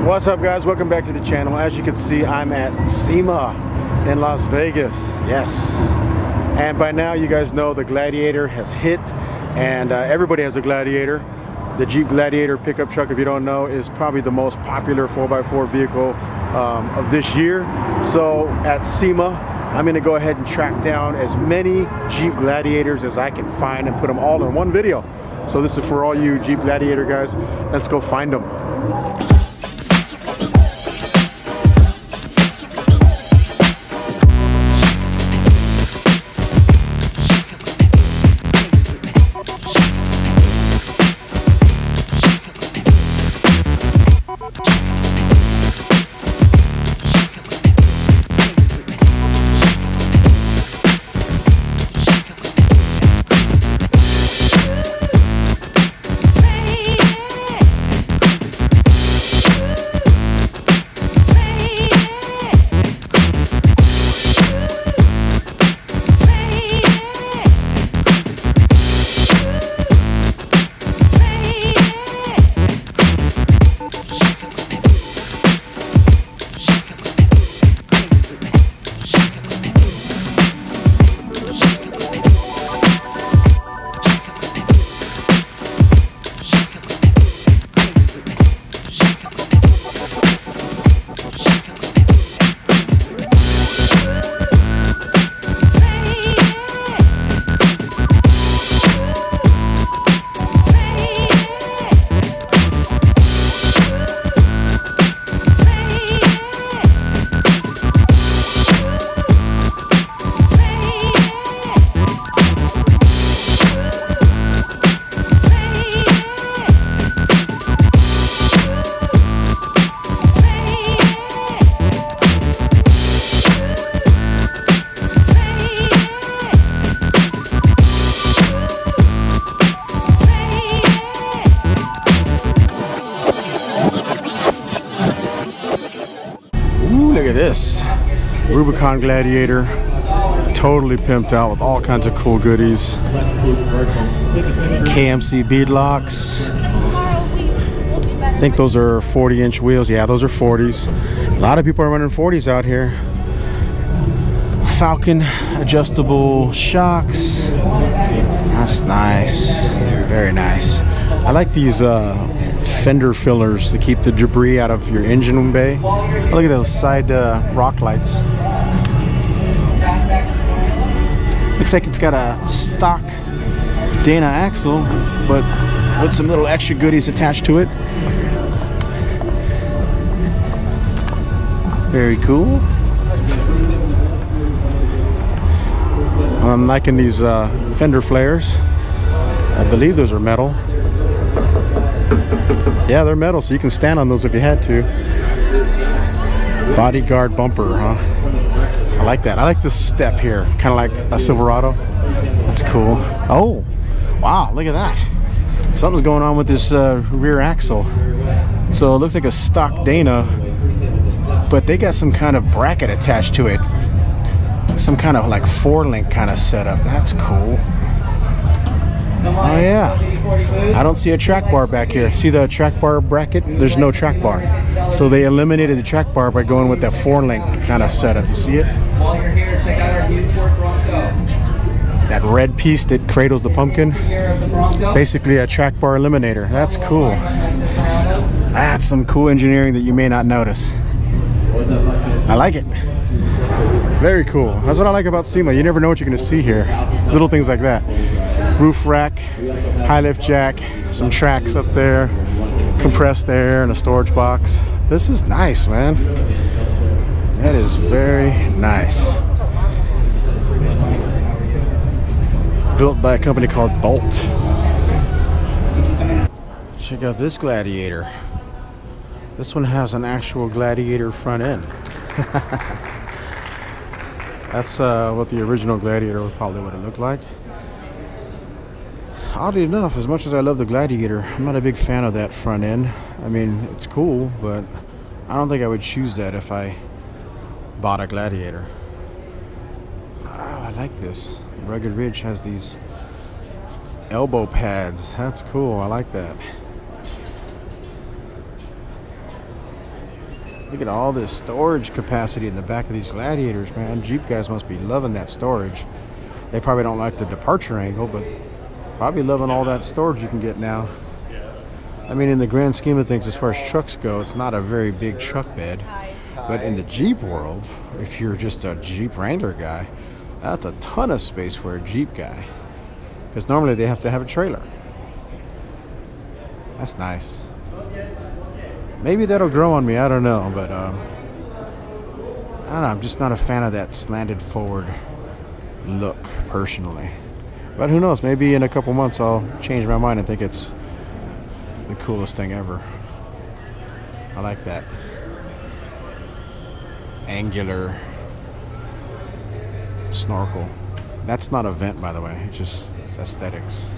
What's up, guys? Welcome back to the channel. As you can see, I'm at SEMA in Las Vegas. Yes, and by now you guys know the Gladiator has hit, and everybody has a Gladiator. The Jeep Gladiator pickup truck, if you don't know, is probably the most popular 4x4 vehicle of this year. So at SEMA, I'm going to go ahead and track down as many Jeep Gladiators as I can find and put them all in one video. So this is for all you Jeep Gladiator guys. Let's go find them. Look at this Rubicon Gladiator, totally pimped out with all kinds of cool goodies. KMC beadlocks. I think those are 40-inch wheels. Yeah, those are 40s. A lot of people are running 40s out here. Falcon adjustable shocks. That's nice. Very nice. I like these fender fillers to keep the debris out of your engine bay. Look at those side rock lights. Looks like it's got a stock Dana axle, but with some little extra goodies attached to it. Very cool. I'm liking these fender flares. I believe those are metal. Yeah, they're metal, so you can stand on those if you had to. Bodyguard bumper, huh? I like that. I like this step here, kind of like a Silverado. That's cool. Oh, wow, look at that. Something's going on with this rear axle. So it looks like a stock Dana, but they got some kind of bracket attached to it. Some kind of like 4-link kind of setup. That's cool. Oh yeah, I don't see a track bar back here. See the track bar bracket? There's no track bar. So they eliminated the track bar by going with that 4-link kind of setup. You see it? While you're here, check out our new Ford Bronco. That red piece that cradles the pumpkin. Basically a track bar eliminator. That's cool. That's some cool engineering that you may not notice. I like it. Very cool. That's what I like about SEMA. You never know what you're going to see here. Little things like that. Roof rack, high lift jack, some tracks up there, compressed air, and a storage box. This is nice, man. That is very nice. Built by a company called Bolt. Check out this Gladiator. This one has an actual Gladiator front end. That's what the original Gladiator probably would have looked like. Oddly enough, as much as I love the Gladiator, I'm not a big fan of that front end. I mean, it's cool, but I don't think I would choose that if I bought a Gladiator. Oh, I like this. Rugged Ridge has these elbow pads. That's cool. I like that. Look at all this storage capacity in the back of these Gladiators, man. Jeep guys must be loving that storage. They probably don't like the departure angle, but probably loving all that storage you can get now. I mean, in the grand scheme of things, as far as trucks go, it's not a very big truck bed. But in the Jeep world, if you're just a Jeep Wrangler guy, that's a ton of space for a Jeep guy. Because normally they have to have a trailer. That's nice. Maybe that'll grow on me, I don't know. But I don't know, I'm just not a fan of that slanted forward look, personally. But who knows, maybe in a couple months I'll change my mind and think it's the coolest thing ever. I like that angular snorkel. That's not a vent, by the way. It's just aesthetics.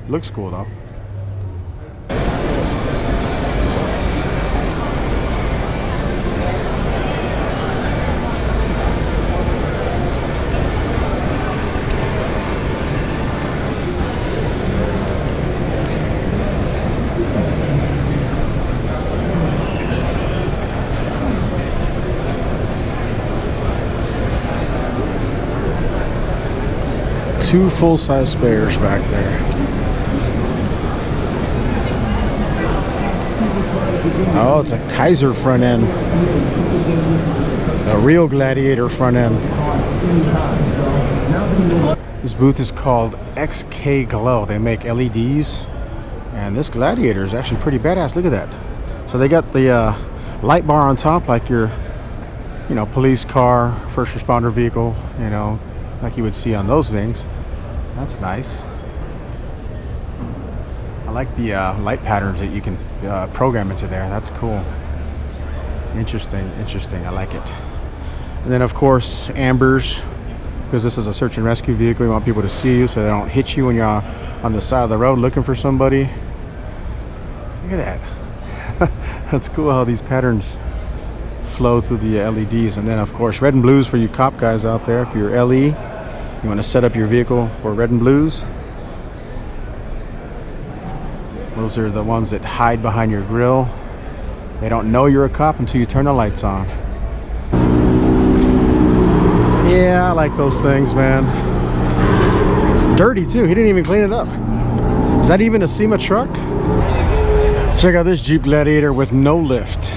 Looks cool though. Two full-size spares back there. Oh, it's a Kaiser front end. A real Gladiator front end. This booth is called XK Glow. They make LEDs. And this Gladiator is actually pretty badass. Look at that. So they got the light bar on top like your, you know, police car, first responder vehicle, you know, like you would see on those things. That's nice. I like the light patterns that you can program into there. That's cool. Interesting, interesting. I like it. And then of course ambers, because this is a search and rescue vehicle. You want people to see you so they don't hit you when you're on the side of the road looking for somebody. Look at that. That's cool how these patterns flow through the LEDs. And then of course red and blues for you cop guys out there. If you're LE, you want to set up your vehicle for red and blues. Those are the ones that hide behind your grill. They don't know you're a cop until you turn the lights on. Yeah, I like those things, man. It's dirty too. He didn't even clean it up. Is that even a SEMA truck? Check out this Jeep Gladiator with no lift.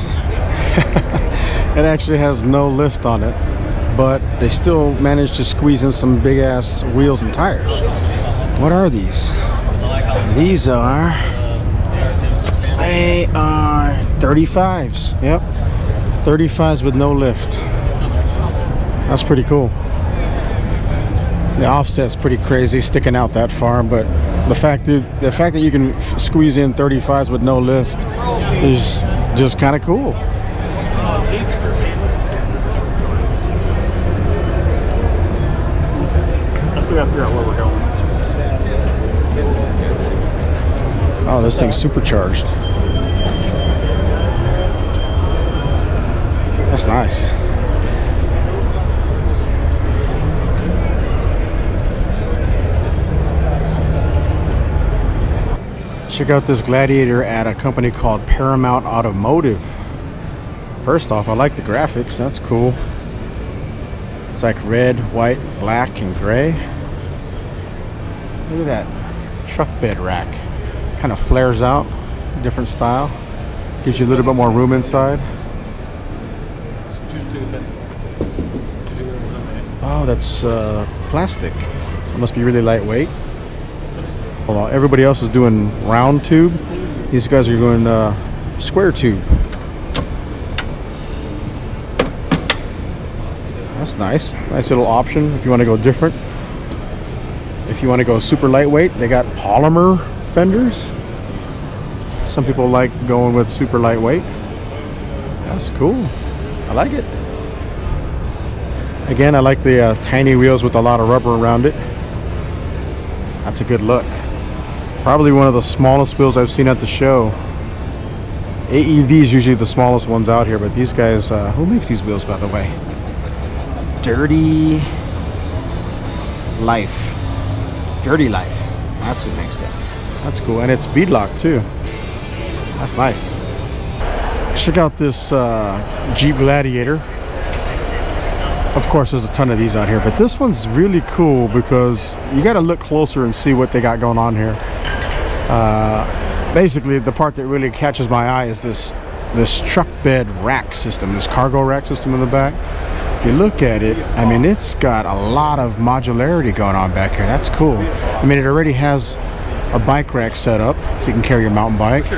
It actually has no lift on it, but they still managed to squeeze in some big ass wheels and tires. What are these? These are, they are 35s. Yep, 35s with no lift. That's pretty cool. The offset's pretty crazy, sticking out that far, but the fact that you can squeeze in 35s with no lift is just kind of cool. Gotta figure out where we're going. Oh, this thing's supercharged. That's nice. Check out this Gladiator at a company called Paramount Automotive. First off, I like the graphics. That's cool. It's like red, white, black, and gray. Look at that truck bed rack. Kind of flares out, different style. Gives you a little bit more room inside. Oh, that's plastic. So it must be really lightweight. Well, everybody else is doing round tube. These guys are doing square tube. That's nice. Nice little option if you want to go different. If you want to go super lightweight, they got polymer fenders. Some people like going with super lightweight. That's cool. I like it. Again, I like the tiny wheels with a lot of rubber around it. That's a good look. Probably one of the smallest wheels I've seen at the show. AEV is usually the smallest ones out here, but these guys, who makes these wheels, by the way? Dirty Life. Dirty Life. That's who makes that. That's cool. And it's beadlock too. That's nice. Check out this Jeep Gladiator. Of course, there's a ton of these out here, but this one's really cool because you got to look closer and see what they got going on here. Basically, the part that really catches my eye is this truck bed rack system, this cargo rack system in the back. If you look at it, I mean, it's got a lot of modularity going on back here. That's cool. I mean, it already has a bike rack set up, so you can carry your mountain bike.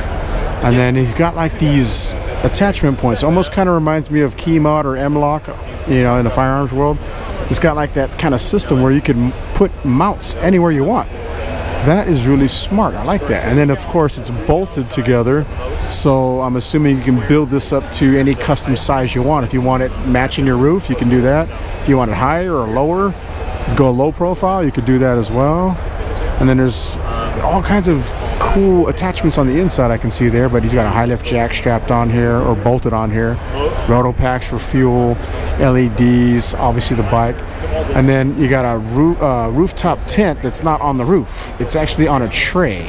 And then he's got like these attachment points. Almost kind of reminds me of Keymod or M-Lock, you know, in the firearms world. It's got like that kind of system where you can put mounts anywhere you want. That is really smart. I like that. And then of course it's bolted together, so I'm assuming you can build this up to any custom size you want. If you want it matching your roof, you can do that. If you want it higher or lower, go low profile, you could do that as well. And then there's all kinds of cool attachments on the inside I can see there, but he's got a high lift jack strapped on here or bolted on here, roto packs for fuel, LEDs, obviously the bike, and then you got a rooftop tent that's not on the roof. It's actually on a tray,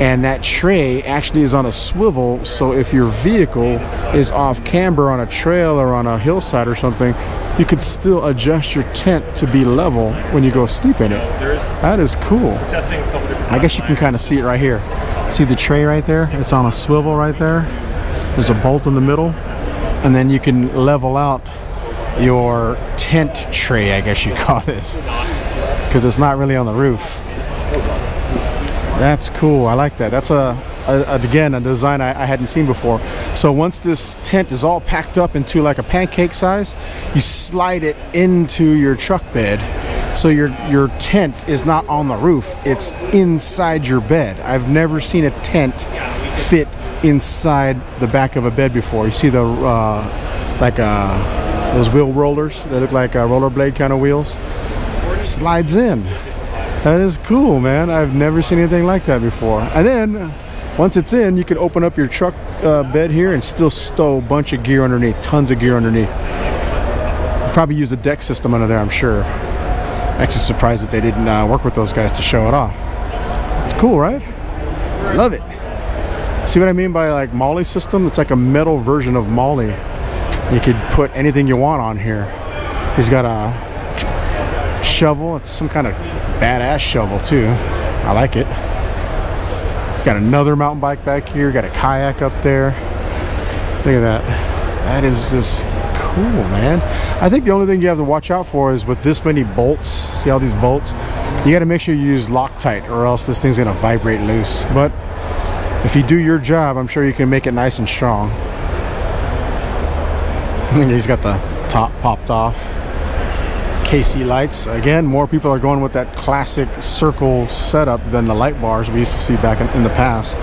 and that tray actually is on a swivel, so if your vehicle is off camber on a trail or on a hillside or something, you could still adjust your tent to be level when you go sleep in it. That is cool. I guess you can kind of see it right here. See the tray right there? It's on a swivel right there. There's a bolt in the middle, and then you can level out your tent tray, I guess you call this, because it's not really on the roof. That's cool. I like that. That's again a design I hadn't seen before. So once this tent is all packed up into like a pancake size, you slide it into your truck bed, so your tent is not on the roof, it's inside your bed. I've never seen a tent fit inside the back of a bed before. You see the those wheel rollers, they look like rollerblade kind of wheels. It slides in. That is cool, man. I've never seen anything like that before. And then once it's in, you can open up your truck bed here and still stow a bunch of gear underneath, tons of gear underneath. You probably use a deck system under there, I'm sure. Actually surprised that they didn't work with those guys to show it off. It's cool, right? Love it. See what I mean by like Molly system? It's like a metal version of Molly. You could put anything you want on here. He's got a shovel. It's some kind of badass shovel too. I like it. He's got another mountain bike back here. Got a kayak up there. Look at that. That is just cool, man. I think the only thing you have to watch out for is with this many bolts. See all these bolts? You got to make sure you use Loctite, or else this thing's gonna vibrate loose. But if you do your job, I'm sure you can make it nice and strong. He's got the top popped off. KC lights. Again, more people are going with that classic circle setup than the light bars we used to see back in the past.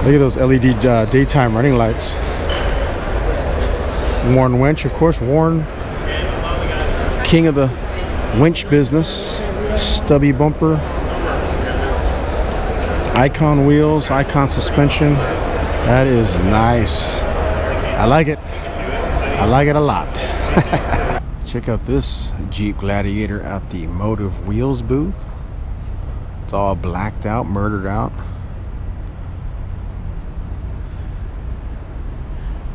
Look at those LED daytime running lights. Warren Winch, of course. Warren, king of the winch business. Stubby bumper. Icon wheels, Icon suspension. That is nice. I like it. I like it a lot. Check out this Jeep Gladiator at the Motive Wheels booth. It's all blacked out, murdered out.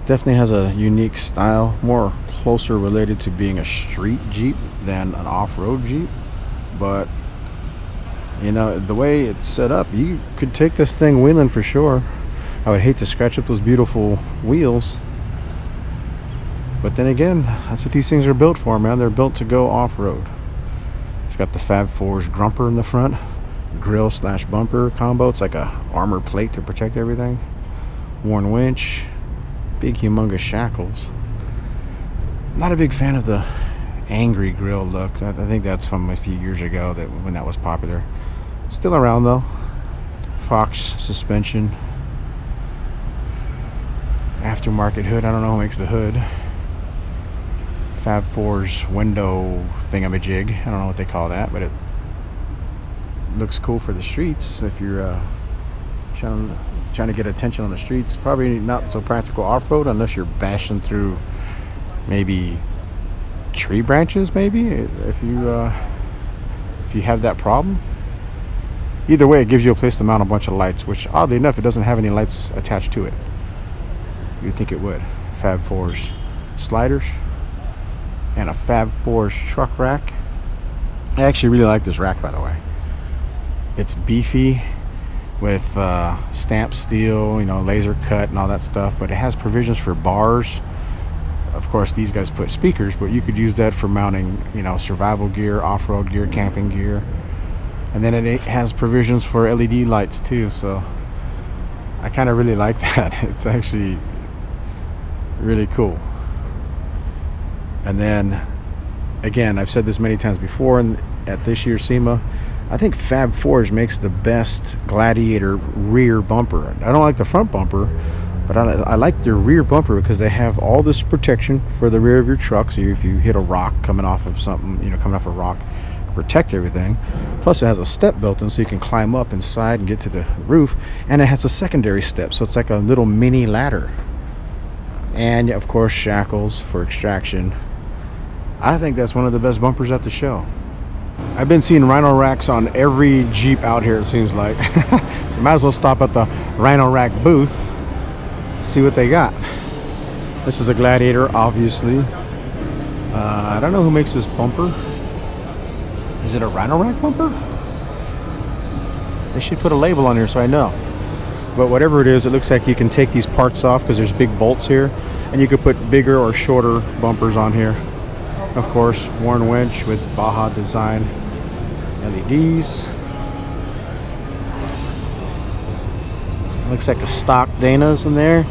Definitely has a unique style, more closer related to being a street Jeep than an off-road Jeep. But you know, the way it's set up, you could take this thing wheeling for sure. I would hate to scratch up those beautiful wheels. But then again, that's what these things are built for, man. They're built to go off-road. It's got the Fab Fours grumper in the front, grill / bumper combo. It's like a armor plate to protect everything. Warren winch, big humongous shackles. Not a big fan of the angry grill look. I think that's from a few years ago, that when that was popular. Still around though. Fox suspension. Aftermarket hood. I don't know who makes the hood. Fab Fours window thingamajig. I don't know what they call that, but it looks cool for the streets if you're trying to get attention on the streets. Probably not so practical off-road unless you're bashing through maybe tree branches, maybe, if you have that problem. Either way, it gives you a place to mount a bunch of lights, which oddly enough, it doesn't have any lights attached to it. You'd think it would. Fab Fours sliders and a Fab Fours truck rack. I actually really like this rack, by the way. It's beefy with stamped steel, you know, laser cut and all that stuff, but it has provisions for bars. Of course, these guys put speakers, but you could use that for mounting, you know, survival gear, off-road gear, camping gear. And then it has provisions for LED lights too, so I kind of really like that. It's actually really cool. And then again, I've said this many times before, and at this year's SEMA, I think Fab Fours makes the best Gladiator rear bumper. I don't like the front bumper, but I like their rear bumper because they have all this protection for the rear of your truck. So if you hit a rock coming off of something, you know, coming off a rock, protect everything. Plus it has a step built in so you can climb up inside and get to the roof, and it has a secondary step, so it's like a little mini ladder. And of course, shackles for extraction. I think that's one of the best bumpers at the show. I've been seeing Rhino racks on every Jeep out here, it seems like. So might as well stop at the Rhino rack booth, see what they got. This is a Gladiator, obviously. I don't know who makes this bumper. Is it a Rhino rack bumper? They should put a label on here so I know. But whatever it is, it looks like you can take these parts off because there's big bolts here, and you could put bigger or shorter bumpers on here. Of course, worn winch with Baja design LEDs. Looks like a stock Dana's in there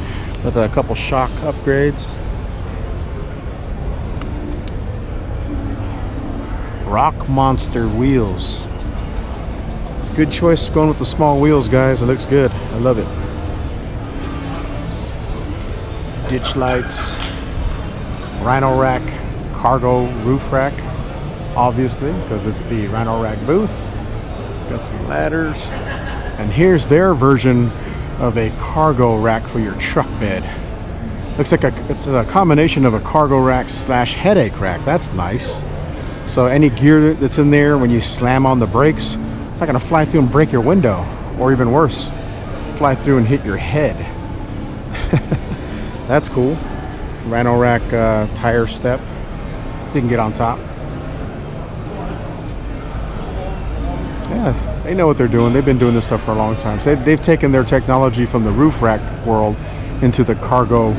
with a couple shock upgrades. Rock Monster wheels. Good choice going with the small wheels, guys. It looks good. I love it. Ditch lights. Rhino rack. Cargo roof rack. Obviously, because it's the Rhino rack booth. It's got some ladders. And here's their version of a cargo rack for your truck bed. Looks like it's a combination of a cargo rack slash headache rack. That's nice. So any gear that's in there, when you slam on the brakes, it's not going to fly through and break your window, or even worse, fly through and hit your head. That's cool. Rhino rack tire step. You can get on top. Yeah, they know what they're doing. They've been doing this stuff for a long time. So they've taken their technology from the roof rack world into the cargo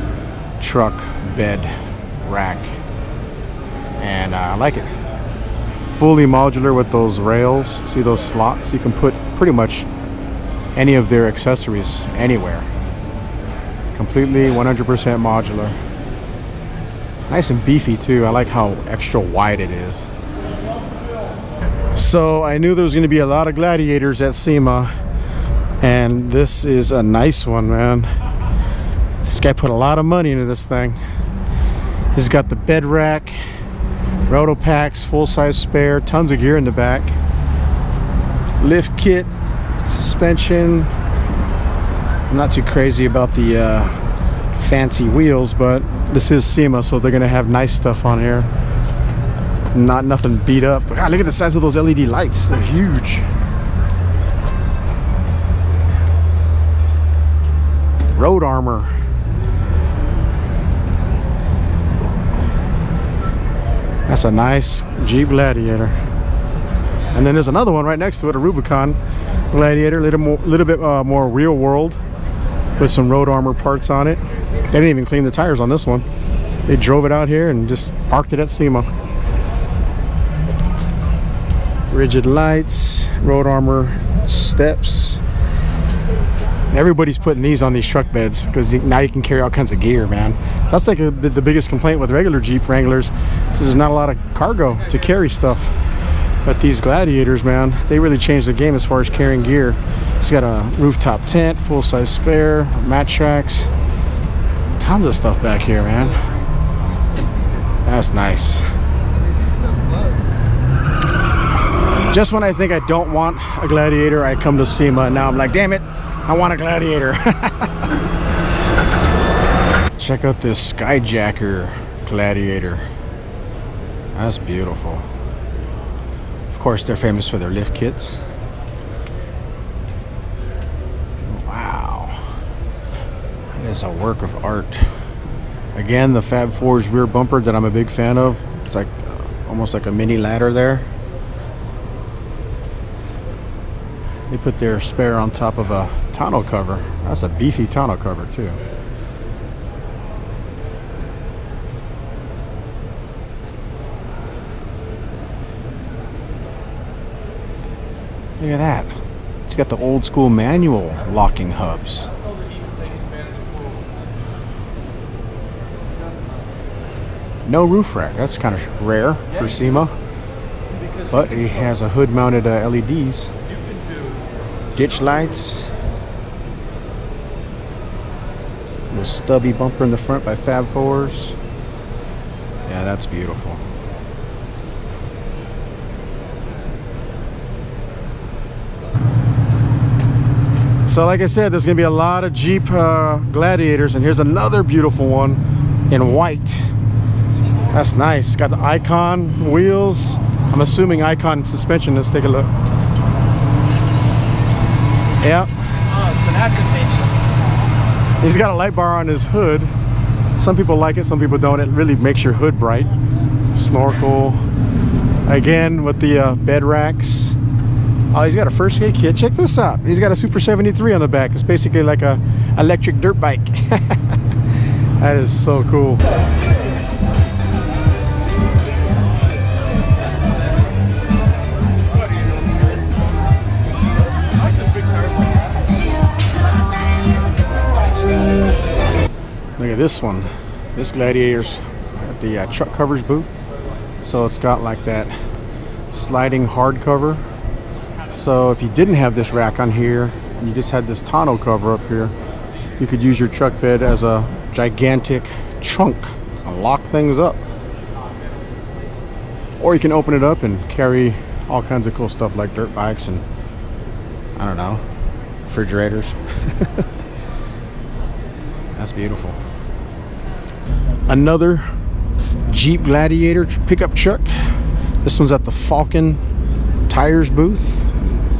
truck bed rack. And I like it. Fully modular with those rails. See those slots? You can put pretty much any of their accessories anywhere. Completely 100% modular. Nice and beefy too. I like how extra wide it is. So I knew there was going to be a lot of Gladiators at SEMA, and this is a nice one, man. This guy put a lot of money into this thing. This has got the bed rack, roto packs, full-size spare, tons of gear in the back, lift kit, suspension. I'm not too crazy about the fancy wheels, but this is SEMA, so they're gonna have nice stuff on here. Not nothing beat up. God, look at the size of those LED lights. They're huge. Road armor. That's a nice Jeep Gladiator. And then there's another one right next to it, a Rubicon Gladiator, a little bit more real world, with some road armor parts on it. They didn't even clean the tires on this one. They drove it out here and just parked it at SEMA. Rigid lights, road armor steps. Everybody's putting these on these truck beds because now you can carry all kinds of gear, man. So that's like the biggest complaint with regular Jeep Wranglers. So there's not a lot of cargo to carry stuff. But these Gladiators, man, they really changed the game as far as carrying gear. It's got a rooftop tent, full-size spare, mat tracks. Tons of stuff back here, man. That's nice. Just when I think I don't want a Gladiator, I come to SEMA, and now I'm like, damn it, I want a Gladiator. Check out this Skyjacker Gladiator. That's beautiful. Of course, they're famous for their lift kits. Wow. Look is a work of art. Again, the Fab 4's rear bumper that I'm a big fan of. It's like almost like a mini ladder there. They put their spare on top of a tonneau cover. That's a beefy tonneau cover too. Look at that. It's got the old school manual locking hubs. No roof rack. That's kind of rare for SEMA. But it has a hood mounted LEDs. Ditch lights. A stubby bumper in the front by Fab 4s. Yeah, that's beautiful. So like I said, there's going to be a lot of Jeep Gladiators, and here's another beautiful one in white. That's nice. Got the Icon wheels. I'm assuming Icon suspension. Let's take a look. Yeah. He's got a light bar on his hood. Some people like it, some people don't. It really makes your hood bright. Snorkel. Again with the bed racks. Oh, he's got a first aid kit. Check this out. He's got a Super 73 on the back. It's basically like a electric dirt bike. That is so cool. Look at this one. This Gladiator's at the truck covers booth. So it's got like that sliding hard cover. So if you didn't have this rack on here, and you just had this tonneau cover up here, you could use your truck bed as a gigantic trunk and lock things up. Or you can open it up and carry all kinds of cool stuff like dirt bikes and, I don't know, refrigerators. That's beautiful. Another Jeep Gladiator pickup truck. This one's at the Falcon Tires booth.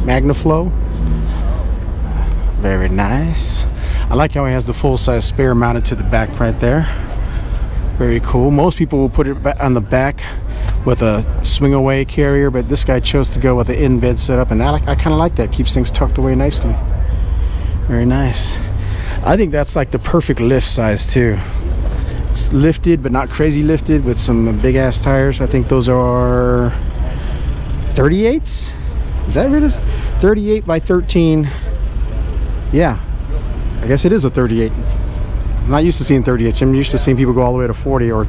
MagnaFlow. Very nice. I like how he has the full-size spare mounted to the back right there. Very cool. Most people will put it on the back with a swing-away carrier, but this guy chose to go with the in-bed setup, and I kind of like that. Keeps things tucked away nicely. Very nice. I think that's like the perfect lift size too. It's lifted, but not crazy lifted, with some big-ass tires. I think those are 38s. Is that what it is? 38 by 13. Yeah, I guess it is a 38. I'm not used to seeing 38s. I'm used to seeing people go all the way to 40 or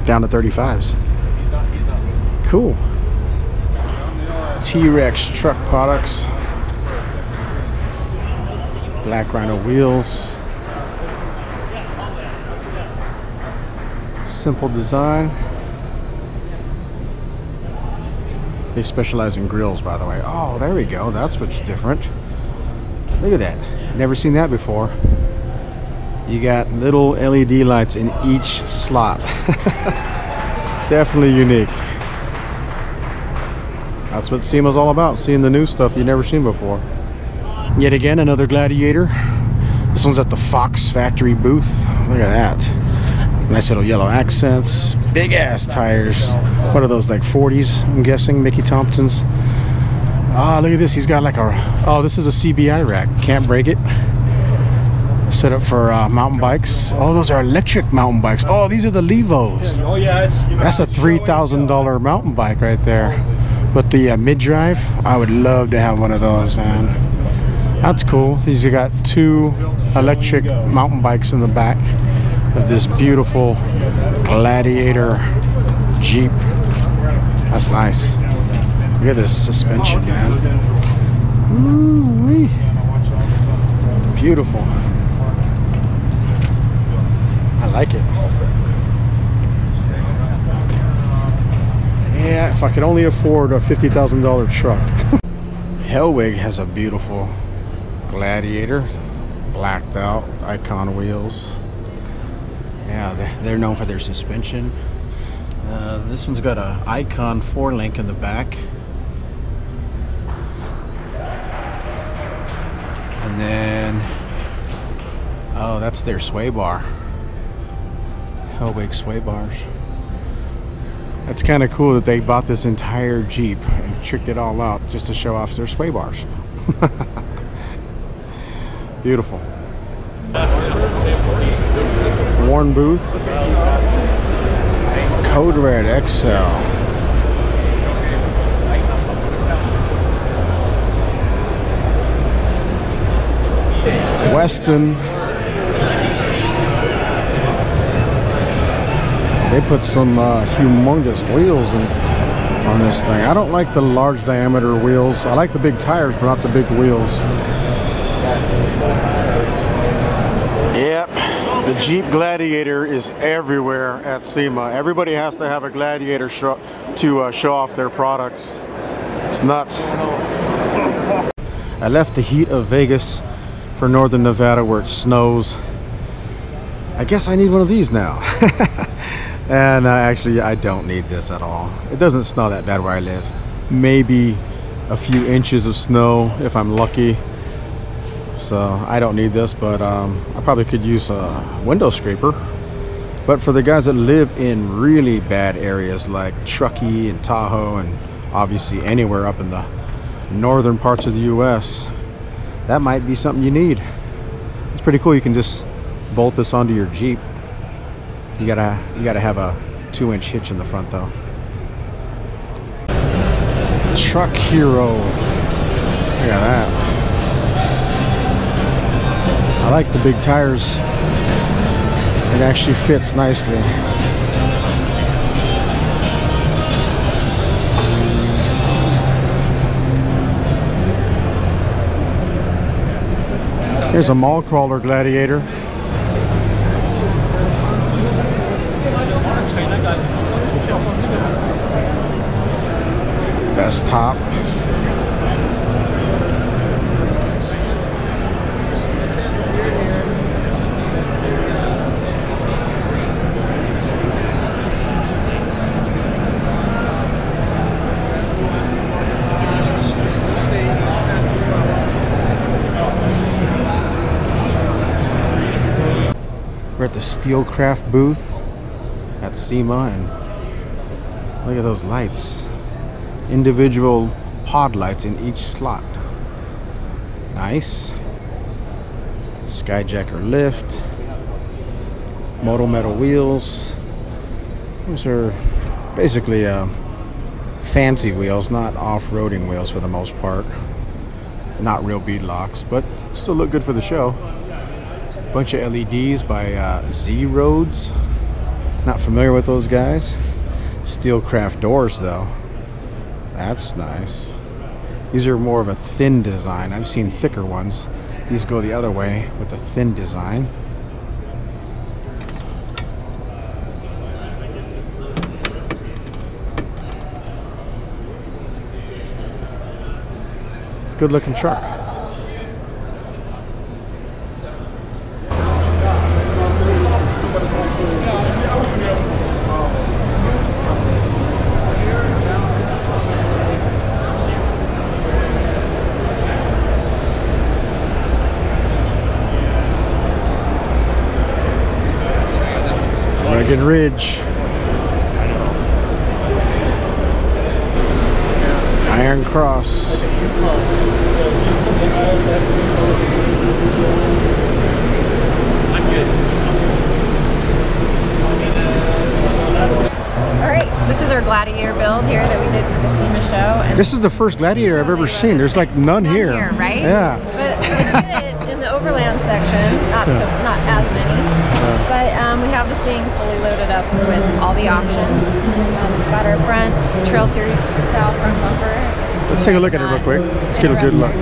down to 35s. Cool. T-Rex truck products. Black Rhino wheels. Simple design. They specialize in grills, by the way. Oh, there we go. That's what's different. Look at that. Never seen that before. You got little LED lights in each slot. Definitely unique. That's what SEMA's all about, seeing the new stuff you've never seen before. Yet again, another Gladiator. This one's at the Fox factory booth. Look at that. Nice little yellow accents. Big ass tires. What are those, like 40s, I'm guessing? Mickey Thompson's. Ah, look at this. He's got like a... Oh, this is a CBI rack. Can't break it. Set up for mountain bikes. Oh, those are electric mountain bikes. Oh, these are the Levos. Oh, yeah. That's a $3,000 mountain bike right there. With the mid-drive, I would love to have one of those, man. That's cool. He's got two electric mountain bikes in the back of this beautiful Gladiator Jeep. That's nice. Look at this suspension, man. Ooh-wee. Beautiful. I like it. Yeah, if I could only afford a $50,000 truck. Hellwig has a beautiful Gladiator, blacked out, Icon wheels. Yeah, they're known for their suspension. This one's got a Icon 4-link in the back. And then Oh, that's their sway bar. Hellwig sway bars. It's kind of cool that they bought this entire Jeep and tricked it all out just to show off their sway bars. Beautiful. Warren Booth. Code Red XL. Weston. They put some humongous wheels on this thing. I don't like the large diameter wheels. I like the big tires, but not the big wheels. Yep, the Jeep Gladiator is everywhere at SEMA. Everybody has to have a Gladiator to show off their products. It's nuts. I left the heat of Vegas for northern Nevada where it snows. I guess I need one of these now. And actually, I don't need this at all. It doesn't snow that bad where I live. Maybe a few inches of snow if I'm lucky. So I don't need this, but I probably could use a window scraper. But for the guys that live in really bad areas like Truckee and Tahoe and obviously anywhere up in the northern parts of the US, that might be something you need. It's pretty cool. You can just bolt this onto your Jeep. You gotta have a 2-inch hitch in the front though. Truck Hero. Look at that. I like the big tires. It actually fits nicely. Here's a mall crawler Gladiator. Desktop. We're at the Steelcraft booth at SEMA, and look at those lights. Individual pod lights in each slot. Nice. Skyjacker lift. Moto metal wheels. Those are basically fancy wheels, not off-roading wheels for the most part. Not real bead locks, but still look good for the show. Bunch of LEDs by Z-Roads. Not familiar with those guys. Steelcraft doors though. That's nice. These are more of a thin design. I've seen thicker ones. These go the other way with a thin design. It's a good looking truck. Rugged Ridge. Iron Cross. Alright, this is our Gladiator build here that we did for the SEMA show. And this is the first Gladiator I've ever seen. There's like none here. Right? Yeah. But legit, in the overland section, not as many. But we have this thing fully loaded up with all the options. It's got our front Trail Series style front bumper. Let's take a look at it real quick. Let's get a good look.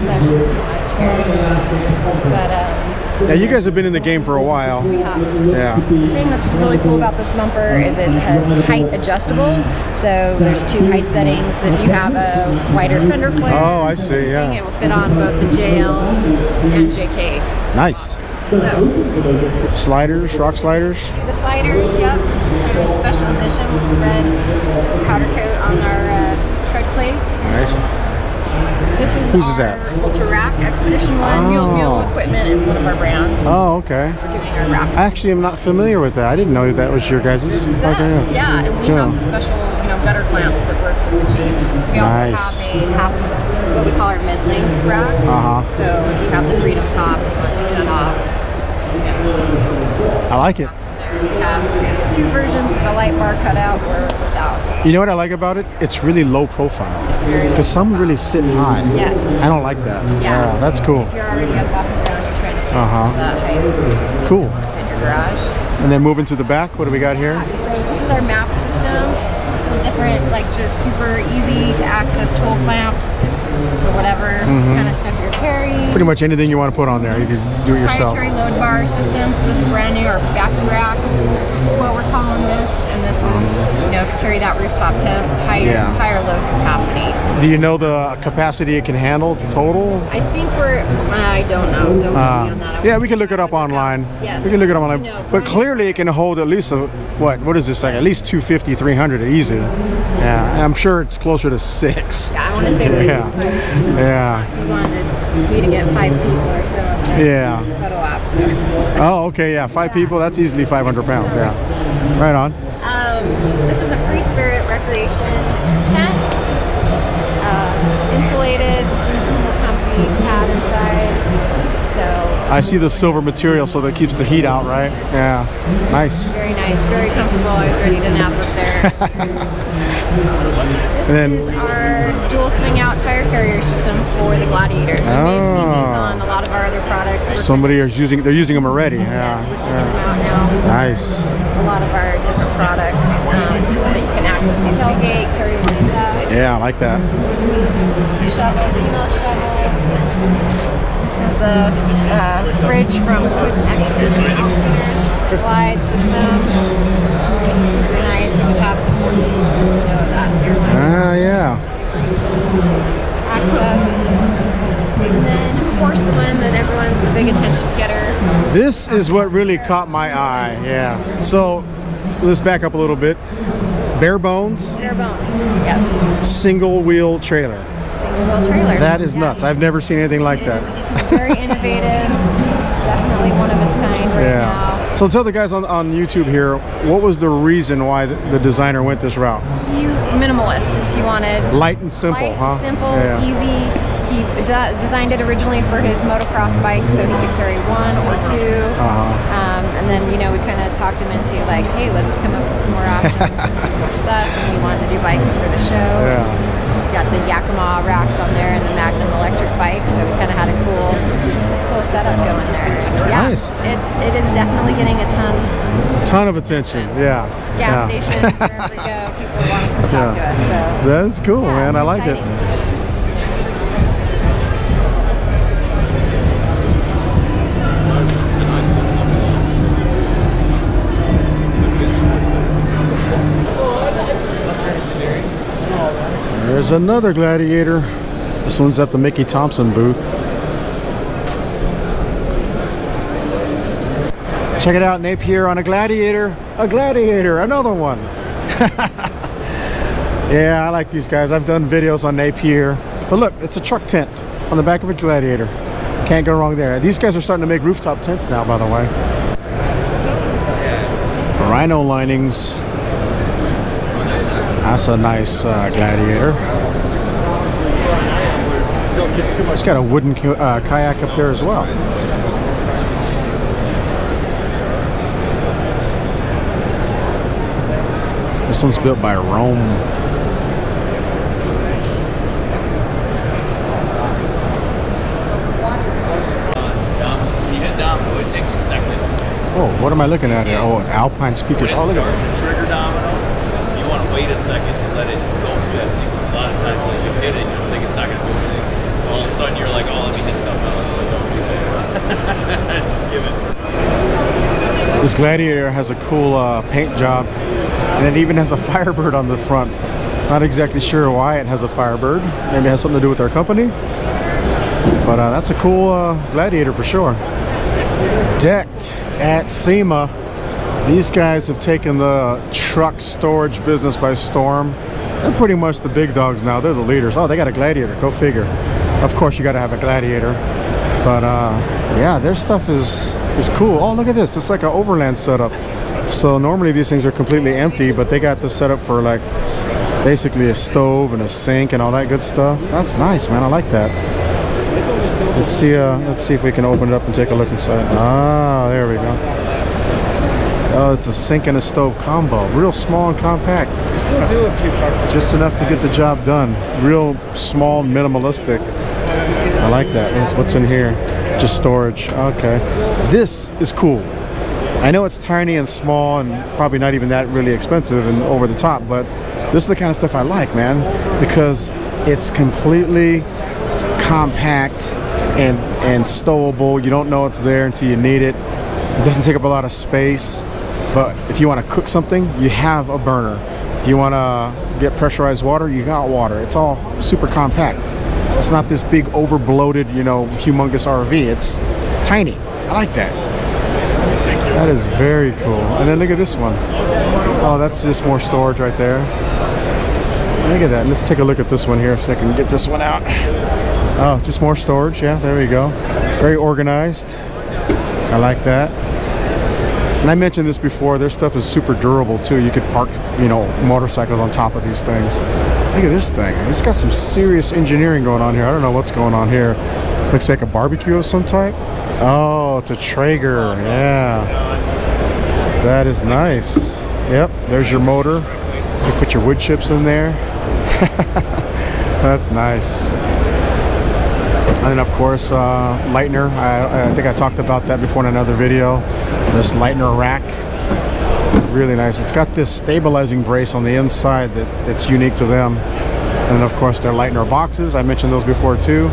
Yeah, you guys have been in the game for a while. We have. Yeah. The thing that's really cool about this bumper is it has height adjustable. So there's 2 height settings. If you have a wider fender flare, oh, I see. Yeah. it will fit on both the JL and JK. Nice. So, sliders, rock sliders. Do the sliders, yep. Just kind of a special edition with red powder coat on our tread plate. Nice. This is Whose our is that? Ultra Rack Expedition 1. Mule Equipment is one of our brands. Oh, okay. We're doing our racks. I actually am not familiar with that. I didn't know that was your guys'. This is us, yeah. And we have the special, gutter clamps that work with the Jeeps. We also have what we call our mid-length rack. So if you have the Freedom top and you want to take that off. I like it. We have 2 versions with a light bar cutout or without. You know what I like about it? It's really low profile. It's very low. Because some really sit high. Yes. I don't like that. Yeah. That's cool. If you're already up off the ground, you're trying to save some of that height. Cool. To fit your garage. And then moving to the back, what do we got here? So this is our map system. This is different, like just super easy to access tool clamp for whatever kind of stuff you're carrying. Pretty much anything you want to put on there, you can do it yourself. Proprietary load bar system. So this is brand new. Our vacuum rack is what we're calling this, and this is to carry that rooftop tent, higher load capacity. Do you know the capacity it can handle total? I think I don't know. Don't quote me on that. Yeah, we can look it up online. Yes. We can look it up online. But clearly it can hold at least what is this like? At least 250, 300 easy. Yeah, I'm sure it's closer to 6. Yeah, I want to say we're Yeah. He wanted me to get 5 people or so. Yeah. Photo op, so. Oh, okay, yeah, 5 people, that's easily 500 pounds, yeah. Right on. This is a Free Spirit recreation tent. Insulated, super comfy pad inside. So I see the silver material so that keeps the heat out, right? Yeah, nice. very nice, very comfortable. I was ready to nap up there. This is our dual swing out tire carrier system for the Gladiator. You may have seen these on a lot of our other products. They're using them already. Yes, we're keeping them out now. Nice. A lot of our different products so that you can access the tailgate, carry your stuff. Yeah, I like that. Shovel, demo shovel. This is a fridge from Expedition Outfitters. Slide system. Super nice. We just have some more, that airline. Yeah. Access. And then, of course, the one that everyone's the big attention getter. This is what really caught my eye. Yeah. So let's back up a little bit. Bare bones. Bare bones. Yes. Single wheel trailer. Single wheel trailer. That is nuts. I've never seen anything like that. Very innovative. Definitely one of its kind right now. So tell the guys on YouTube here, what was the reason why the designer went this route? Minimalist. He wanted light and simple, simple, easy. He designed it originally for his motocross bike so he could carry 1 or 2. And then, we kind of talked him into like, hey, let's come up with some more options, more stuff. And we wanted to do bikes for the show. Yeah. We got the Yakima racks on there and the Magnum electric bike, so we kind of had a cool setup going there. Yeah, nice. It is definitely getting a ton of attention. Yeah. Gas stations, wherever we go, people want to come talk to us. So that's cool, man. I like it. There's another Gladiator. This one's at the Mickey Thompson booth. Check it out, Napier on a Gladiator. A Gladiator, another one. Yeah, I like these guys. I've done videos on Napier. But look, it's a truck tent on the back of a Gladiator. Can't go wrong there. These guys are starting to make rooftop tents now, by the way. Rhino linings. That's a nice Gladiator. It's got a wooden kayak up there as well. This one's built by Rome. Oh, what am I looking at here? Oh, Alpine Speakers. Oh, look at that. Trigger domino. You want to wait a second to let it go through that sequence. A lot of times when you hit it, you don't think it's not going to do anything. So all of a sudden you're like, oh, let me hit something else. Just give it. This Gladiator has a cool paint job, and it even has a Firebird on the front. Not exactly sure why it has a Firebird. Maybe it has something to do with our company. But that's a cool Gladiator for sure. Decked at SEMA. These guys have taken the truck storage business by storm. They're pretty much the big dogs now. They're the leaders. Oh, they got a Gladiator. Go figure. Of course, you got to have a Gladiator. But yeah, their stuff is cool. Oh, look at this. It's like an overland setup. So normally these things are completely empty, but they got this set up for like basically a stove and a sink and all that good stuff. That's nice, man. I like that. Let's see if we can open it up and take a look inside. Ah, there we go. Oh, it's a sink and a stove combo. Real small and compact. Do a few parts. Just enough to get the job done. Real small, minimalistic. I like that. What's in here? Just storage. Okay. This is cool. I know it's tiny and small and probably not even that really expensive and over the top, but this is the kind of stuff I like, man, because it's completely compact and stowable. You don't know it's there until you need it. It doesn't take up a lot of space, but if you want to cook something, you have a burner. If you want to get pressurized water, you got water. It's all super compact. It's not this big over bloated, you know, humongous RV. It's tiny. I like that. That is very cool. And then look at this one. Oh, that's just more storage right there. Look at that. Let's take a look at this one here so I can get this one out. Oh, just more storage. Yeah, there we go. Very organized. I like that. And I mentioned this before, their stuff is super durable too. You could park, you know, motorcycles on top of these things. Look at this thing. It's got some serious engineering going on here. I don't know what's going on here. Looks like a barbecue of some type. Oh, it's a Traeger. Yeah. That is nice. Yep, there's your motor. You put your wood chips in there. That's nice. And then of course, lightener. I think I talked about that before in another video. This lightener rack, really nice. It's got this stabilizing brace on the inside that's unique to them. And then of course their lightener boxes. I mentioned those before too.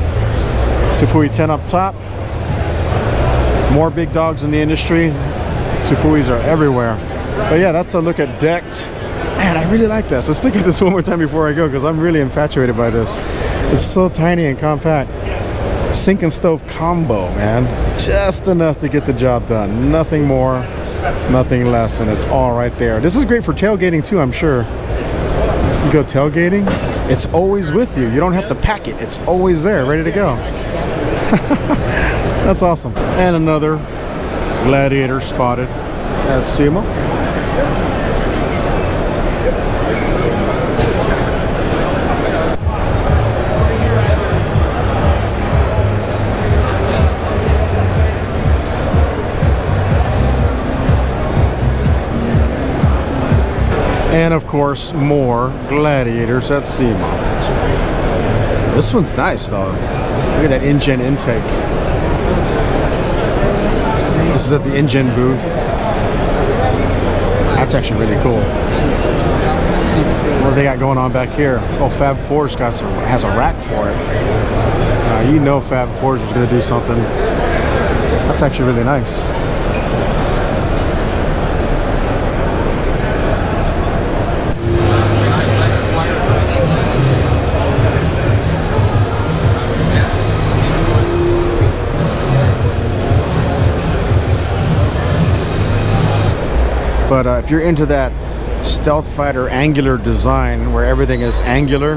Tepui 10 up top. More big dogs in the industry. Tepuis are everywhere. But yeah, that's a look at decked. Man, I really like this. Let's look at this one more time before I go, because I'm really infatuated by this. It's so tiny and compact. Sink and stove combo, man. Just enough to get the job done. Nothing more, nothing less, and it's all right there. This is great for tailgating too, I'm sure. You go tailgating, it's always with you. You don't have to pack it. It's always there, ready to go. That's awesome. And another Gladiator spotted at SEMA. And of course, more Gladiators at SEMA. This one's nice though. Look at that engine intake. This is at the engine booth. That's actually really cool. What do they got going on back here? Oh, Fab Fours has a rack for it. You know Fab Fours was going to do something. That's actually really nice. But if you're into that stealth fighter angular design where everything is angular,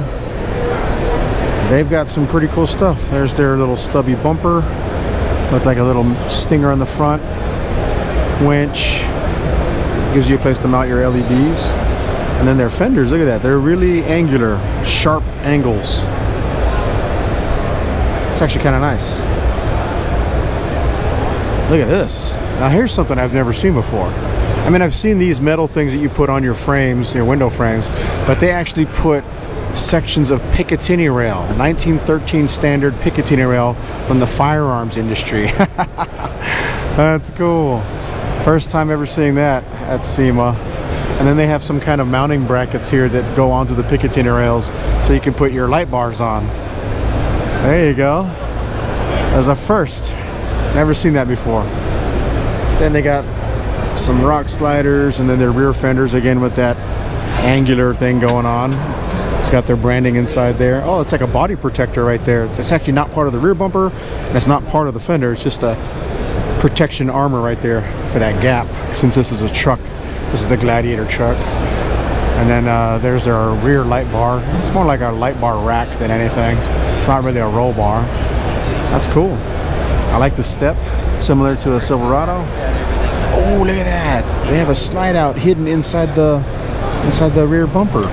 they've got some pretty cool stuff. There's their little stubby bumper with like a little stinger on the front. Winch. Gives you a place to mount your LEDs. And then their fenders, look at that. They're really angular, sharp angles. It's actually kind of nice. Look at this. Now here's something I've never seen before. I mean, I've seen these metal things that you put on your frames, your window frames, but they actually put sections of Picatinny rail, 1913 standard Picatinny rail from the firearms industry. That's cool. First time ever seeing that at SEMA. And then they have some kind of mounting brackets here that go onto the Picatinny rails so you can put your light bars on. There you go. As a first. Never seen that before. Then they got some rock sliders, and then their rear fenders again with that angular thing going on. It's got their branding inside there. Oh, it's like a body protector right there. It's actually not part of the rear bumper, and it's not part of the fender. It's just a protection armor right there for that gap, since this is a truck. This is the Gladiator truck. And then there's our rear light bar. It's more like a light bar rack than anything. It's not really a roll bar. That's cool. I like the step, similar to a Silverado. Oh, look at that! They have a slide out hidden inside the rear bumper.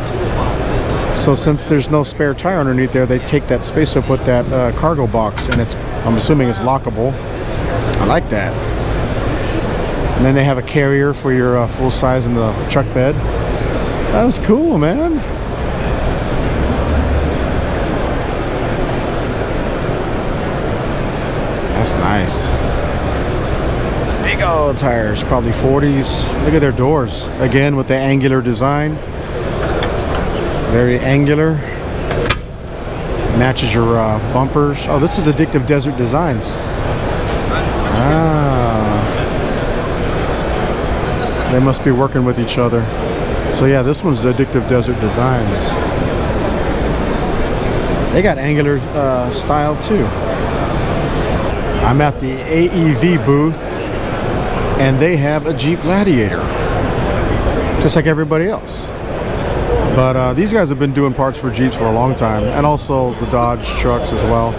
So since there's no spare tire underneath there, they take that space up with that cargo box, and I'm assuming it's lockable. I like that. And then they have a carrier for your full size in the truck bed. That was cool, man. That's nice. Big old tires, probably 40s. Look at their doors. Again, with the angular design. Very angular. Matches your bumpers. Oh, this is Addictive Desert Designs. Ah. They must be working with each other. So yeah, this one's Addictive Desert Designs. They got angular style too. I'm at the AEV booth, and they have a Jeep Gladiator, just like everybody else. But these guys have been doing parts for Jeeps for a long time, and also the Dodge trucks as well.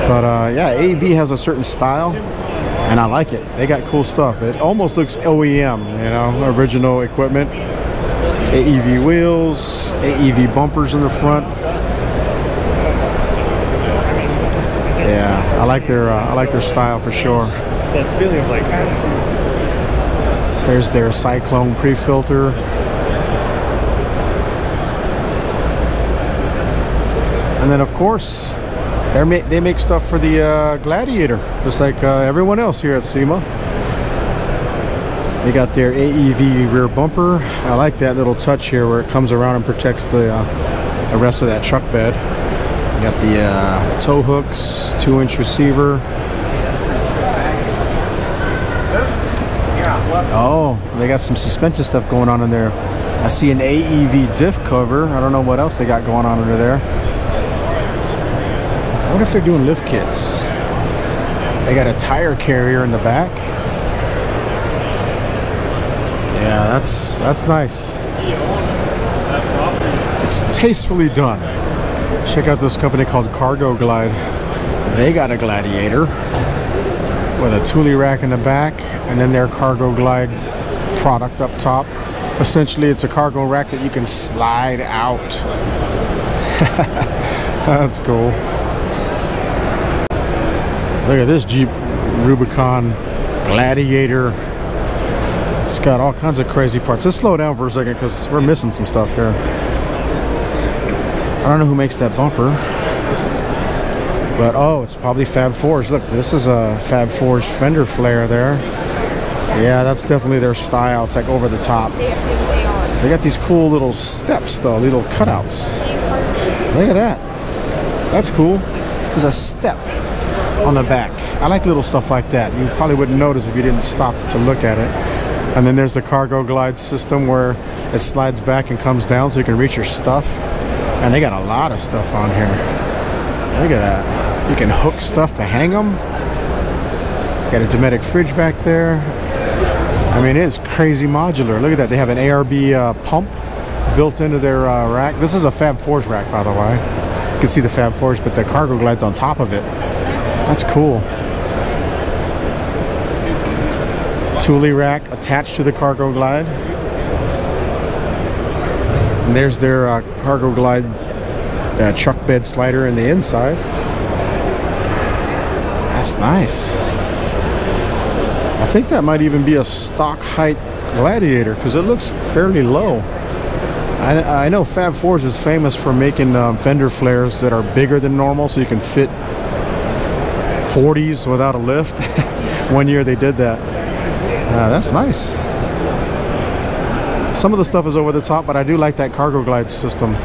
But yeah, AEV has a certain style, and I like it. They got cool stuff. It almost looks OEM, you know, original equipment. AEV wheels, AEV bumpers in the front. Yeah, I like their style for sure. That feeling of like. There's their Cyclone pre-filter. And then of course, they make stuff for the Gladiator, just like everyone else here at SEMA. They got their AEV rear bumper. I like that little touch here where it comes around and protects the rest of that truck bed. Got the tow hooks, 2-inch receiver. Oh, they got some suspension stuff going on in there. I see an AEV diff cover. I don't know what else they got going on under there. I wonder if they're doing lift kits. They got a tire carrier in the back. Yeah, that's nice. It's tastefully done. Check out this company called Cargo Glide. They got a Gladiator with a Thule rack in the back, and then their Cargo Glide product up top. Essentially, it's a cargo rack that you can slide out. That's cool. Look at this Jeep Rubicon Gladiator. It's got all kinds of crazy parts. Let's slow down for a second because we're missing some stuff here. I don't know who makes that bumper, but oh, it's probably Fab Forge. Look, this is a Fab Forge fender flare there. Yeah, that's definitely their style. It's like over the top. They got these cool little steps though, little cutouts. Look at that. That's cool. There's a step on the back. I like little stuff like that. You probably wouldn't notice if you didn't stop to look at it. And then there's the Cargo Glide system where it slides back and comes down so you can reach your stuff. And they got a lot of stuff on here. Look at that. You can hook stuff to hang them. Got a Dometic fridge back there. I mean, it's crazy modular. Look at that. They have an ARB pump built into their rack. This is a Fab Forge rack, by the way. You can see the Fab Forge, but the Cargo Glide's on top of it. That's cool. Thule rack attached to the Cargo Glide. And there's their Cargo Glide truck bed slider in the inside. That's nice. I think that might even be a stock height Gladiator because it looks fairly low. I know Fab Forge is famous for making fender flares that are bigger than normal so you can fit 40s without a lift. One year they did that. That's nice. Some of the stuff is over the top, but I do like that Cargo Glide system.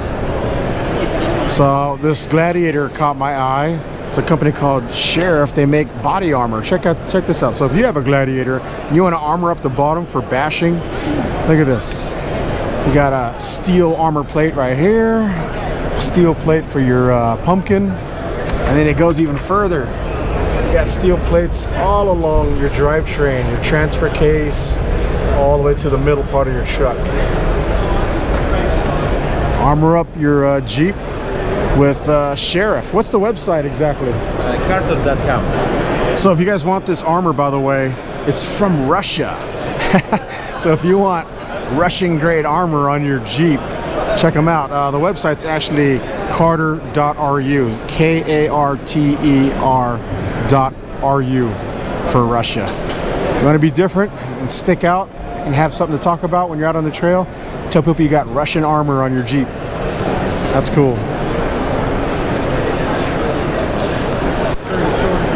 So this Gladiator caught my eye. It's a company called Sheriff. They make body armor. Check this out. So if you have a Gladiator and you want to armor up the bottom for bashing, look at this. You got a steel armor plate right here, steel plate for your pumpkin, and then it goes even further. You got steel plates all along your drivetrain, your transfer case, all the way to the middle part of your truck. Armor up your Jeep with Sheriff. What's the website exactly? Carter.com. So if you guys want this armor, by the way, it's from Russia. So if you want Russian grade armor on your Jeep, check them out. The website's actually carter.ru, K-A-R-T-E-R.ru for Russia. You want to be different and stick out and have something to talk about when you're out on the trail? Tell people you got Russian armor on your Jeep. That's cool.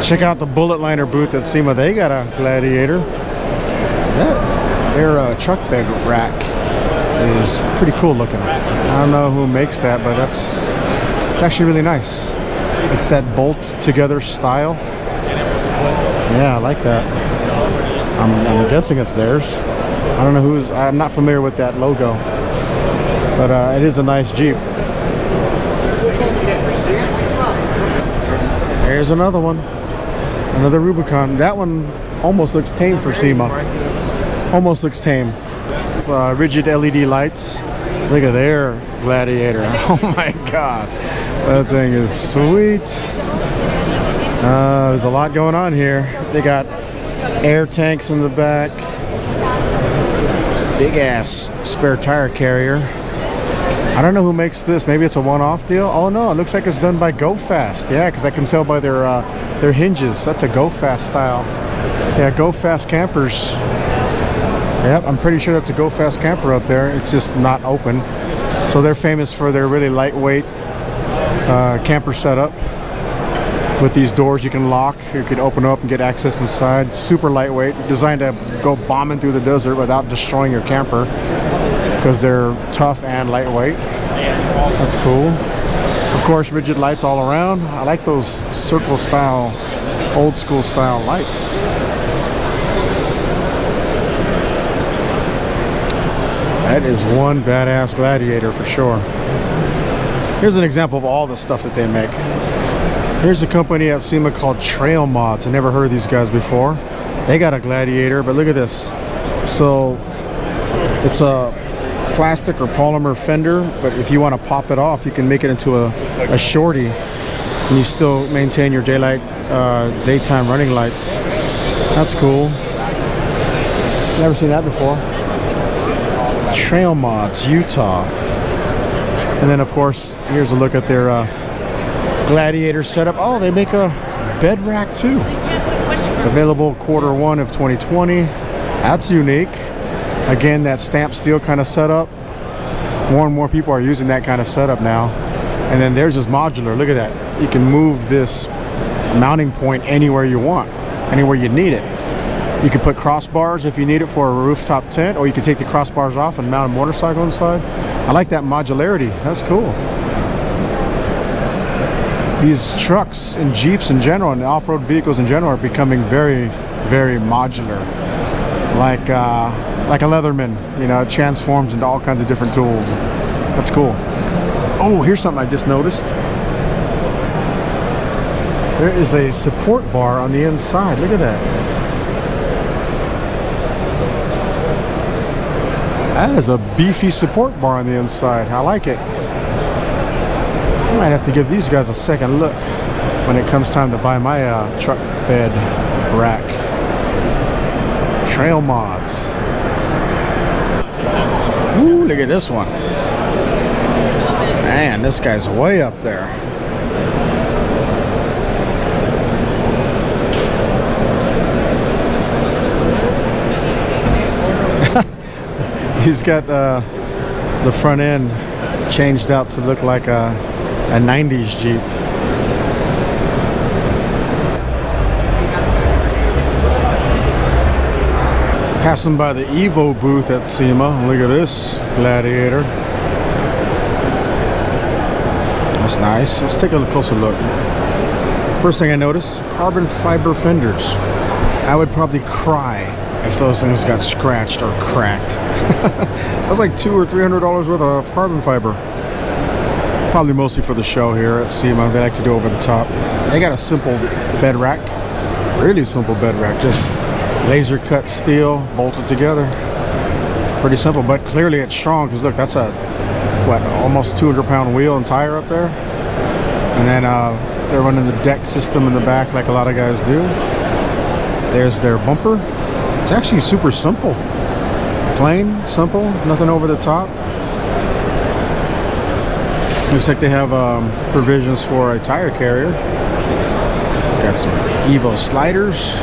Check out the bullet liner booth at SEMA. They got a Gladiator. Their truck bed rack is pretty cool looking. I don't know who makes that, but it's actually really nice. It's that bolt together style. Yeah, I like that. I'm guessing it's theirs. I don't know who's. I'm not familiar with that logo, but it is a nice Jeep. There's another one. Another Rubicon. That one almost looks tame for SEMA. Almost looks tame. Rigid LED lights. Look at their Gladiator. Oh my God. That thing is sweet. There's a lot going on here. They got air tanks in the back. Big ass spare tire carrier. I don't know who makes this. Maybe it's a one-off deal. Oh no, it looks like it's done by Go Fast. Yeah, because I can tell by their hinges. That's a Go Fast style. Yeah, Go Fast campers. Yep, I'm pretty sure that's a Go Fast camper up there. It's just not open. So they're famous for their really lightweight camper setup. With these doors you can lock, you can open up and get access inside. Super lightweight, designed to go bombing through the desert without destroying your camper, because they're tough and lightweight. That's cool. Of course, rigid lights all around. I like those circle style, old school style lights. That is one badass Gladiator for sure. Here's an example of all the stuff that they make. Here's a company at SEMA called Trail Mods. I never heard of these guys before. They got a Gladiator, but look at this. So it's a plastic or polymer fender, but if you want to pop it off, you can make it into a shorty, and you still maintain your daytime running lights. That's cool. Never seen that before. Trail Mods, Utah. And then of course, here's a look at their Gladiator setup. Oh, they make a bed rack too. Available Q1 of 2020. That's unique. Again, that stamp steel kind of setup. More and more people are using that kind of setup now. And then theirs is modular. Look at that. You can move this mounting point anywhere you want, anywhere you need it. You can put crossbars if you need it for a rooftop tent, or you can take the crossbars off and mount a motorcycle inside. I like that modularity. That's cool. These trucks and Jeeps in general and off-road vehicles in general are becoming very, very modular. Like a Leatherman, you know, it transforms into all kinds of different tools. That's cool. Oh, here's something I just noticed. There is a support bar on the inside. Look at that. That is a beefy support bar on the inside. I like it. I might have to give these guys a second look when it comes time to buy my truck bed rack. Trail Mods. Ooh, look at this one. Man, this guy's way up there. He's got the front end changed out to look like a 90s Jeep. Passing by the Evo booth at SEMA. Look at this Gladiator. That's nice. Let's take a closer look. First thing I noticed, carbon fiber fenders. I would probably cry if those things got scratched or cracked. That's like $200 or $300 worth of carbon fiber. Probably mostly for the show here at SEMA. They like to do over the top. They got a simple bed rack. Really simple bed rack. Just laser cut steel bolted together. Pretty simple, but clearly it's strong, because look, that's a what, almost 200-pound wheel and tire up there. And then they're running the deck system in the back like a lot of guys do. There's their bumper. It's actually super simple. Plain, simple, nothing over the top. Looks like they have provisions for a tire carrier. Got some Evo sliders.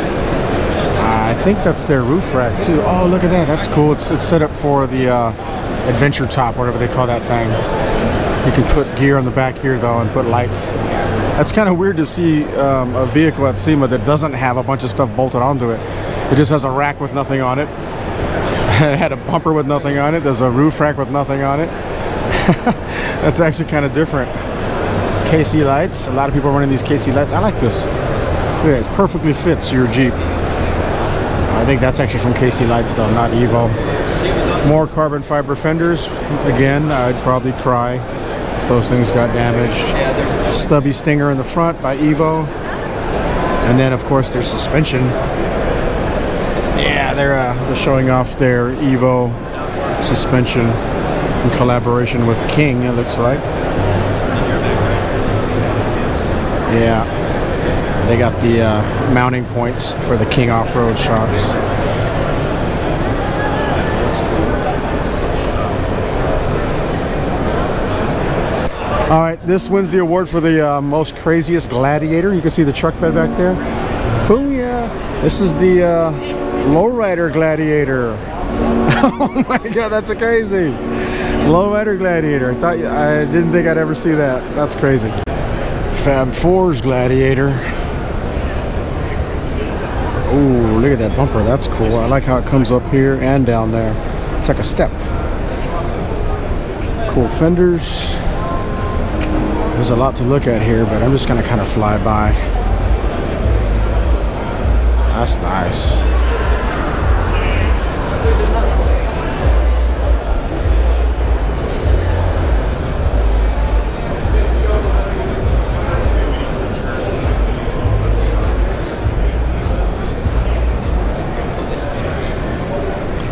I think that's their roof rack too. Oh, look at that. That's cool. It's set up for the adventure top, whatever they call that thing. You can put gear on the back here though and put lights. That's kind of weird to see a vehicle at SEMA that doesn't have a bunch of stuff bolted onto it. It just has a rack with nothing on it. It had a bumper with nothing on it. There's a roof rack with nothing on it. That's actually kind of different. KC lights. A lot of people are running these KC lights. I like this. Look at it. It perfectly fits your Jeep. I think that's actually from KC lights though, not Evo. More carbon fiber fenders. Again, I'd probably cry if those things got damaged. Stubby stinger in the front by Evo. And then of course their suspension. Yeah, they're showing off their Evo suspension in collaboration with King, it looks like. Yeah, they got the mounting points for the King off-road shocks. That's cool. All right, this wins the award for the most craziest Gladiator. You can see the truck bed back there. Booyah! This is the Lowrider Gladiator. Oh my God, that's a crazy Lowrider Gladiator. I didn't think I'd ever see that. That's crazy. Fab 4's Gladiator. Ooh, look at that bumper. That's cool. I like how it comes up here and down there. It's like a step. Cool fenders. There's a lot to look at here, but I'm just gonna kind of fly by. That's nice.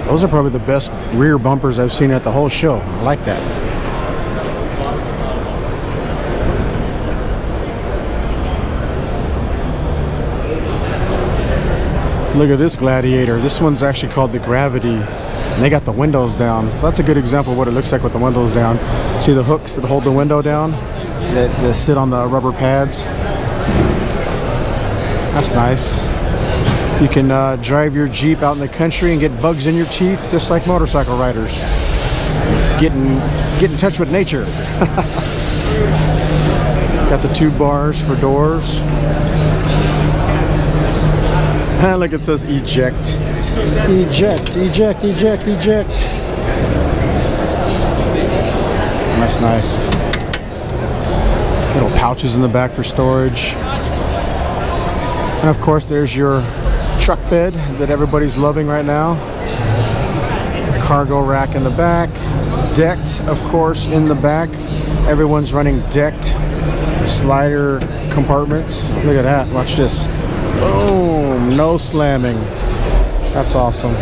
Those are probably the best rear bumpers I've seen at the whole show. I like that. Look at this Gladiator. This one's actually called the Gravity. And they got the windows down. So that's a good example of what it looks like with the windows down. See the hooks that hold the window down? That sit on the rubber pads. That's nice. You can drive your Jeep out in the country and get bugs in your teeth just like motorcycle riders. Get in touch with nature. Got the 2 bars for doors. Like it says eject. Eject, eject, eject, eject. That's nice. Little pouches in the back for storage. And of course there's your truck bed that everybody's loving right now. Cargo rack in the back. Decked, of course, in the back. Everyone's running decked slider compartments. Look at that. Watch this. Boom. No slamming. That's awesome.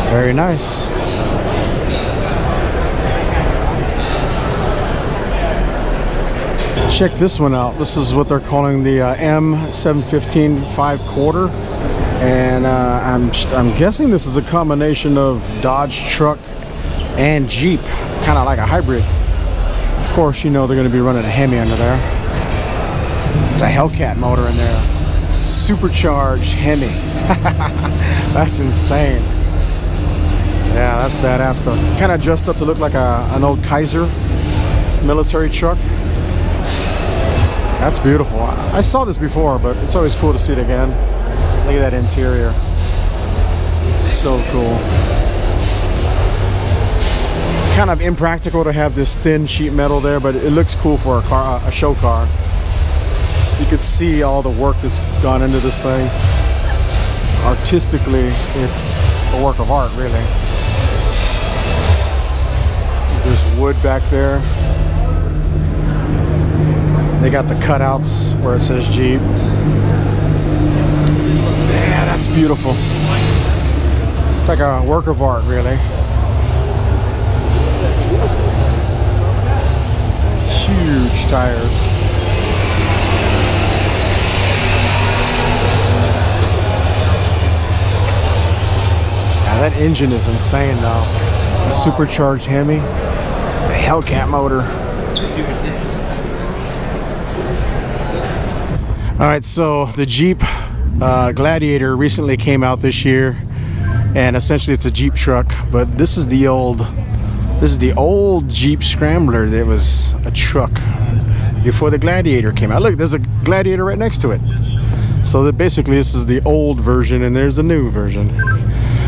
Very nice. Check this one out. This is what they're calling the M715 5/4, and I'm guessing this is a combination of Dodge truck and Jeep, kind of like a hybrid. Of course, you know they're going to be running a Hemi under there. It's a Hellcat motor in there, supercharged Hemi. That's insane. Yeah, that's badass stuff. Kind of dressed up to look like an old Kaiser military truck. That's beautiful. I saw this before, but it's always cool to see it again. Look at that interior. So cool. Kind of impractical to have this thin sheet metal there, but it looks cool for a show car. You could see all the work that's gone into this thing. Artistically, it's a work of art, really. There's wood back there. They got the cutouts where it says Jeep. Yeah, that's beautiful. It's like a work of art, really. Huge tires. Now that engine is insane though. A supercharged Hemi, a Hellcat motor. All right, so the Jeep Gladiator recently came out this year, and essentially it's a Jeep truck, but this is the old Jeep Scrambler that was a truck before the Gladiator came out. Look, there's a Gladiator right next to it. So that basically this is the old version and there's the new version.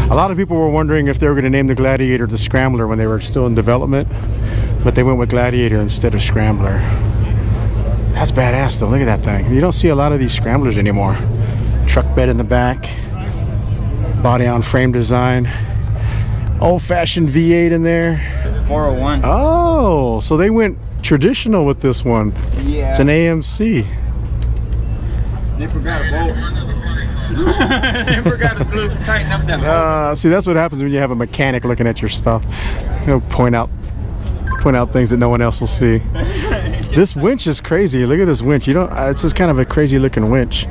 A lot of people were wondering if they were going to name the Gladiator the Scrambler when they were still in development, but they went with Gladiator instead of Scrambler. That's badass though. Look at that thing. You don't see a lot of these Scramblers anymore. Truck bed in the back, body on frame design, old-fashioned V8 in there. 401. Oh, so they went traditional with this one. Yeah. It's an AMC. They forgot a bolt. They forgot to tighten up that bolt. See, that's what happens when you have a mechanic looking at your stuff. He'll point out things that no one else will see. This winch is crazy. Look at this winch. You don't. It's just kind of a crazy looking winch.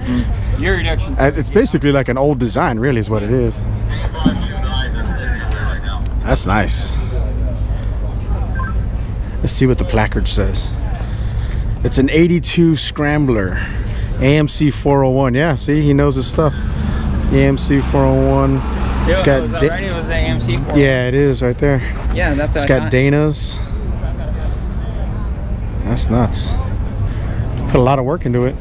Gear reduction. It's basically like an old design, really, is what it is. That's nice. Let's see what the placard says. It's an 82 Scrambler, AMC 401. Yeah, see, he knows his stuff. AMC 401. It's got. It was AMC 401. Yeah, it is right there. Yeah, that's. It's got Dana's. That's nuts. Put a lot of work into it.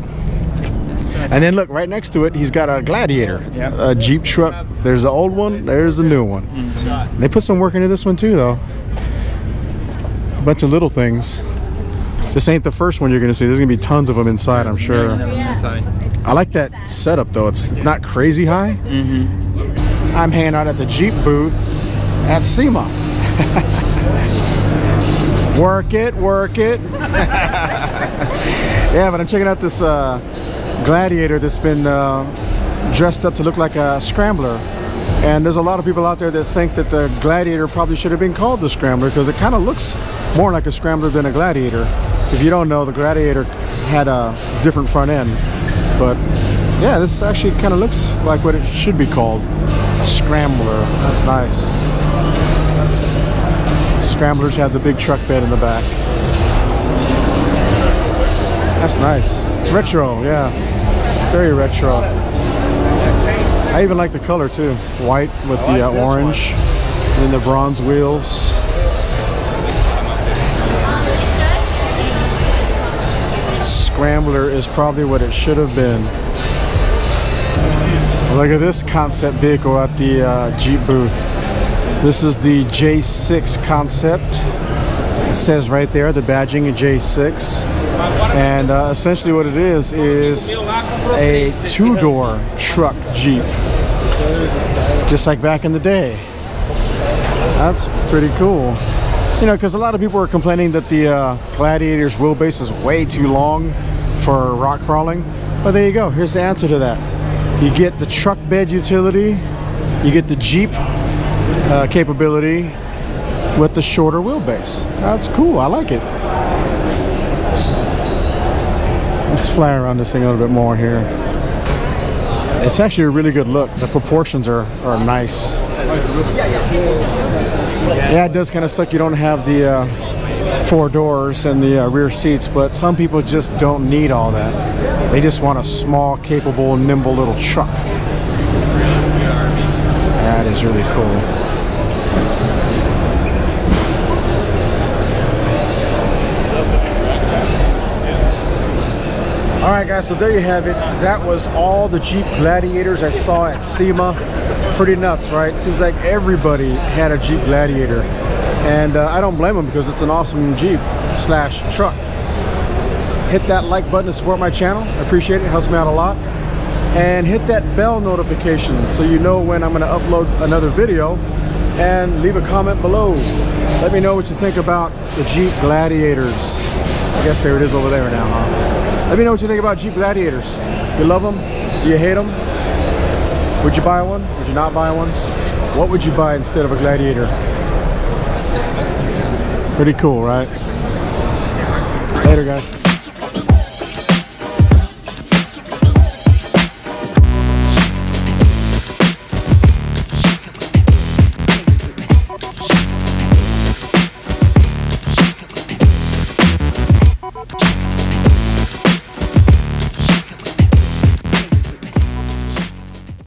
And then look, right next to it, he's got a Gladiator, a Jeep truck. There's the old one, there's the new one. They put some work into this one too, though. A bunch of little things. This ain't the first one you're gonna see. There's gonna be tons of them inside, I'm sure. I like that setup though. It's not crazy high. I'm hanging out at the Jeep booth at SEMA. Work it, work it. Yeah, but I'm checking out this Gladiator that's been dressed up to look like a Scrambler. And there's a lot of people out there that think that the Gladiator probably should have been called the Scrambler because it kind of looks more like a Scrambler than a Gladiator. If you don't know, the Gladiator had a different front end. But yeah, this actually kind of looks like what it should be called, a Scrambler. That's nice. Scramblers have the big truck bed in the back. That's nice. It's retro, yeah. Very retro. I even like the color too. White with the orange. And then the bronze wheels. Scrambler is probably what it should have been. Look at this concept vehicle at the Jeep booth. This is the J6 concept. It says right there, the badging of J6. And essentially what it is a two-door truck Jeep. Just like back in the day. That's pretty cool. You know, because a lot of people are complaining that the Gladiator's wheelbase is way too long for rock crawling. But there you go. Here's the answer to that. You get the truck bed utility. You get the Jeep capability with the shorter wheelbase. That's cool. I like it. Let's fly around this thing a little bit more here. It's actually a really good look. The proportions are nice. Yeah, it does kind of suck you don't have the 4 doors and the rear seats, but some people just don't need all that. They just want a small, capable, nimble little truck. That is really cool. Alright guys, so there you have it. That was all the Jeep Gladiators I saw at SEMA. Pretty nuts, right? Seems like everybody had a Jeep Gladiator. And I don't blame them because it's an awesome Jeep slash truck. Hit that like button to support my channel. I appreciate it. It helps me out a lot. And hit that bell notification so you know when I'm going to upload another video. And leave a comment below. Let me know what you think about the Jeep Gladiators. I guess there it is over there now, huh? Let me know what you think about Jeep Gladiators. You love them? Do you hate them? Would you buy one? Would you not buy one? What would you buy instead of a Gladiator? Pretty cool, right? Later, guys.